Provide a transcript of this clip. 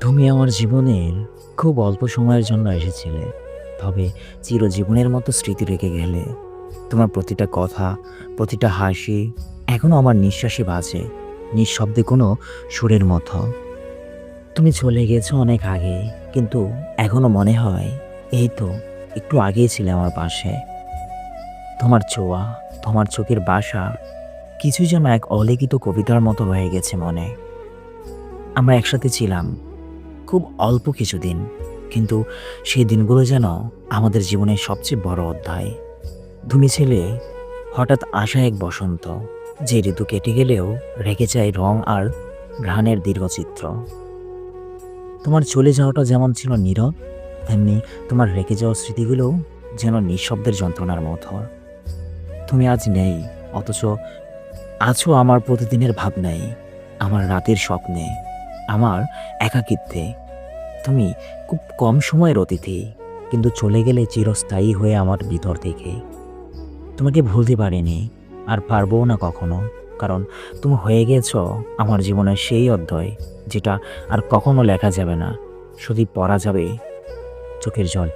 তুমি আমার জীবনের খুব অল্প সময়ের জন্য এসেছিলে, তবে চিরজীবনের মতো স্মৃতি রেখে গেলে। তোমার প্রতিটা কথা, প্রতিটা হাসি এখনো আমার নিঃশ্বাসে বাজে, নিঃশব্দে কোনো সুরের মতো। তুমি চলে গেছো অনেক আগে, কিন্তু এখনো মনে হয় এই তো একটু আগেই ছিলে আমার পাশে। তোমার ছোঁয়া, তোমার চোখের বাসা কিছুই যেন এক অলিখিত কবিতার মতো হয়ে গেছে মনে। আমরা একসাথে ছিলাম খুব অল্প কিছুদিন, কিন্তু সেই দিনগুলো যেন আমাদের জীবনের সবচেয়ে বড় অধ্যায়। তুমি ছিলে হঠাৎ আসা এক বসন্ত, যে ঋতু কেটে গেলেও রেখে যায় রং আর ঘ্রাণের দীর্ঘচিত্র। তোমার চলে যাওয়াটা যেমন ছিল নীরব, তেমনি তোমার রেখে যাওয়া স্মৃতিগুলোও যেন নিঃশব্দের যন্ত্রণার মতো। তুমি আজ নেই, অথচ আছো আমার প্রতিদিনের ভাবনায়, আমার রাতের স্বপ্নে, আমার একাকিত্বে। তুমি খুব কম সময়ের অতিথি, কিন্তু চলে গেলে চিরস্থায়ী হয়ে আমার ভিতর থেকে। তোমাকে ভুলতে পারিনি, আর পারবও না কখনো, কারণ তুমি হয়ে গেছো আমার জীবনের সেই অধ্যায় যেটা আর কখনো লেখা যাবে না, শুধু পড়া যাবে চোখের জল।